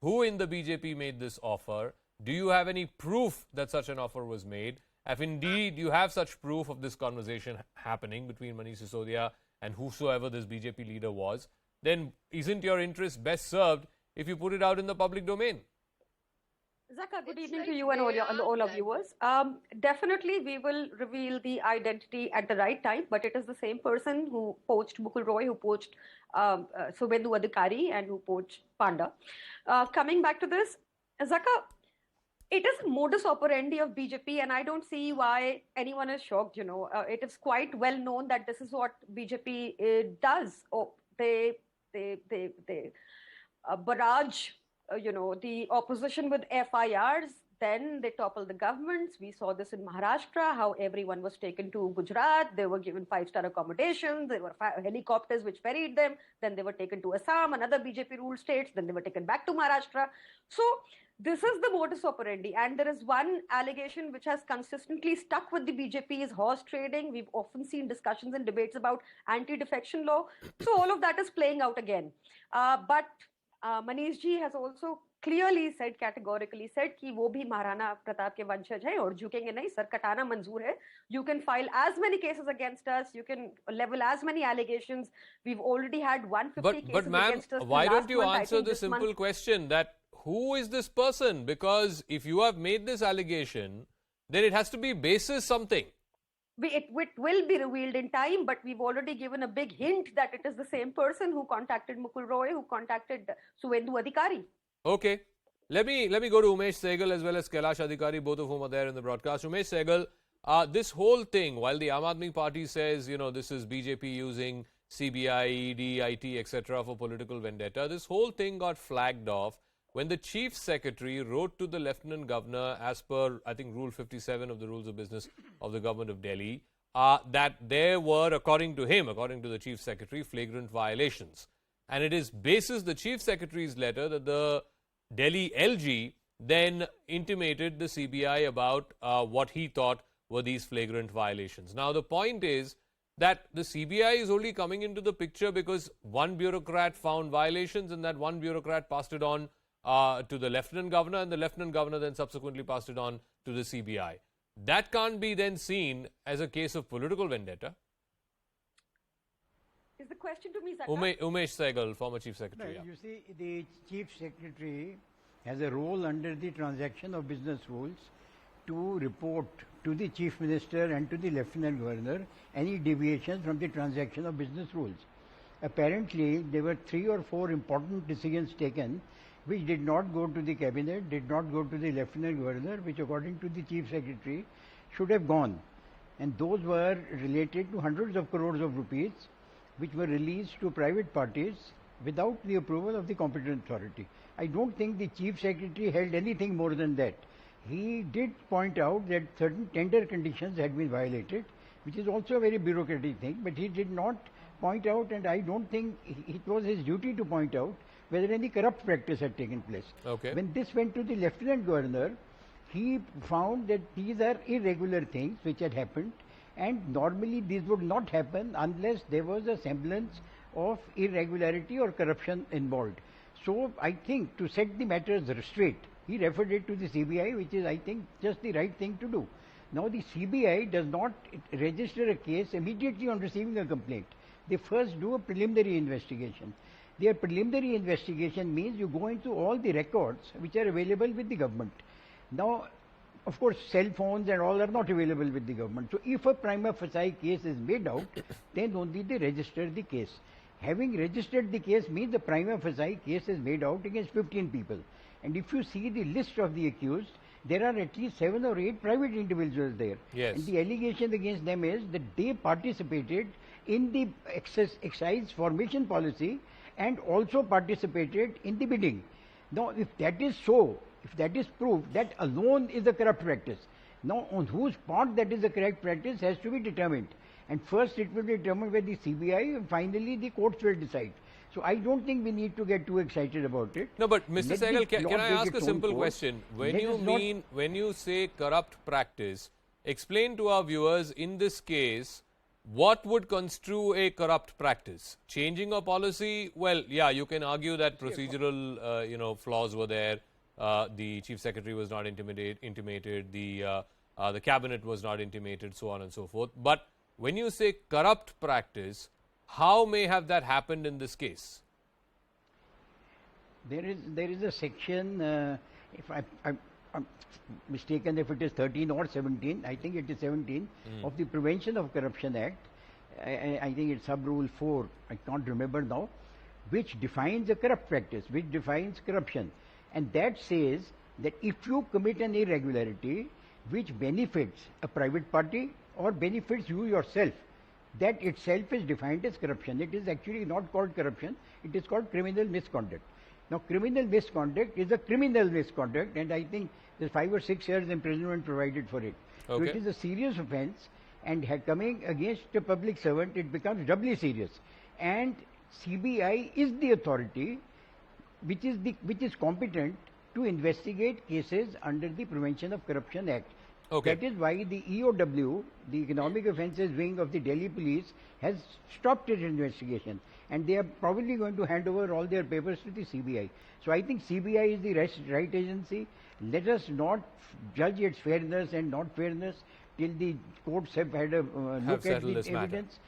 who in the BJP made this offer? Do you have any proof that such an offer was made? If indeed you have such proof of this conversation happening between Manish Sisodia and whosoever this BJP leader was, then isn't your interest best served if you put it out in the public domain? Zaka, good evening to you and all of viewers. Definitely, we will reveal the identity at the right time, but it is the same person who poached Mukul Roy, who poached Suvendu Adhikari, and who poached Panda. Coming back to this, Zaka, it is a modus operandi of BJP, and I don't see why anyone is shocked. It is quite well known that this is what BJP does. Oh, they barrage the opposition with FIRs, then they topple the governments. We saw this in Maharashtra, how everyone was taken to Gujarat. They were given 5-star accommodation. There were helicopters which ferried them. Then they were taken to Assam, another BJP-ruled states. Then they were taken back to Maharashtra. So this is the modus operandi. And there is one allegation which has consistently stuck with the BJP is horse trading. We've often seen discussions and debates about anti-defection law. So all of that is playing out again. But Manish ji has also clearly said, categorically said कि वो भी महाराणा प्रताप के वंशज हैं और झुकेंगे नहीं, sir कटाना मंजूर है. You can file as many cases against us. You can level as many allegations. We've already had 150 cases against us. But ma'am, why don't you answer the simple question that who is this person? Because if you have made this allegation, then it has to be basis something. It will be revealed in time, but we've already given a big hint that it is the same person who contacted Mukul Roy, who contacted Suvendu Adhikari. Okay. Let me go to Omesh Saigal as well as Kailash Adhikari, both of whom are there in the broadcast. Omesh Saigal, this whole thing, while the Aam Aadmi Party says, this is BJP using CBI, ED, IT, etc. for political vendetta, this whole thing got flagged off when the Chief Secretary wrote to the Lieutenant Governor, as per, I think, Rule 57 of the Rules of Business of the Government of Delhi, that there were, according to him, according to the Chief Secretary, flagrant violations. And it is basis the Chief Secretary's letter that the Delhi LG then intimated the CBI about what he thought were these flagrant violations. Now, the point is that the CBI is only coming into the picture because one bureaucrat found violations and that one bureaucrat passed it on to the Lieutenant Governor, and the Lieutenant Governor then subsequently passed it on to the CBI. That can't be then seen as a case of political vendetta. Is the question to me, Zaka? Omesh Saigal, former Chief Secretary. No, you see, the Chief Secretary has a role under the transaction of business rules to report to the Chief Minister and to the Lieutenant Governor any deviations from the transaction of business rules. Apparently, there were 3 or 4 important decisions taken which did not go to the Cabinet, did not go to the Lieutenant Governor, which according to the Chief Secretary should have gone. And those were related to hundreds of crores of rupees which were released to private parties without the approval of the competent authority. I don't think the Chief Secretary held anything more than that. He did point out that certain tender conditions had been violated, which is also a very bureaucratic thing, but he did not point out, and I don't think it was his duty to point out whether any corrupt practice had taken place. Okay. When this went to the Lieutenant Governor, he found that these are irregular things which had happened, and normally these would not happen unless there was a semblance of irregularity or corruption involved. So I think to set the matters straight, he referred it to the CBI, which is, I think, just the right thing to do. Now the CBI does not register a case immediately on receiving a complaint. They first do a preliminary investigation. Their preliminary investigation means you go into all the records which are available with the government. Now, of course, cell phones and all are not available with the government. So if a prima facie case is made out, then only they register the case. Having registered the case means the prima facie case is made out against 15 people. And if you see the list of the accused, there are at least 7 or 8 private individuals there. Yes. And the allegation against them is that they participated in the excise formation policy and also participated in the bidding. Now, if that is so, if that is proved, that alone is a corrupt practice. Now, on whose part that is a correct practice has to be determined. And first it will be determined by the CBI, and finally the courts will decide. So I don't think we need to get too excited about it. No, but Mr. Saigal, can I ask a simple question? When you say corrupt practice, explain to our viewers in this case what would construe a corrupt practice? Changing a policy? Well, yeah, you can argue that procedural, flaws were there. The chief secretary was not intimated. The cabinet was not intimated, so on and so forth. But when you say corrupt practice, how may have that happened in this case? There is a section, if I'm mistaken if it is 13 or 17, I think it is 17, of the Prevention of Corruption Act. I think it's sub rule 4, I can't remember now, which defines a corrupt practice, which defines corruption. And that says that if you commit an irregularity which benefits a private party or benefits you yourself, that itself is defined as corruption. It is actually not called corruption, it is called criminal misconduct. Now, criminal misconduct is a criminal misconduct, and I think there's 5 or 6 years imprisonment provided for it. Okay. So it is a serious offence, and coming against a public servant, it becomes doubly serious. And CBI is the authority which is competent to investigate cases under the Prevention of Corruption Act. Okay. That is why the EOW, the Economic Offences Wing of the Delhi Police, has stopped its investigation, and they are probably going to hand over all their papers to the CBI. So I think CBI is the right agency. Let us not judge its fairness and not fairness till the courts have had a look at the evidence.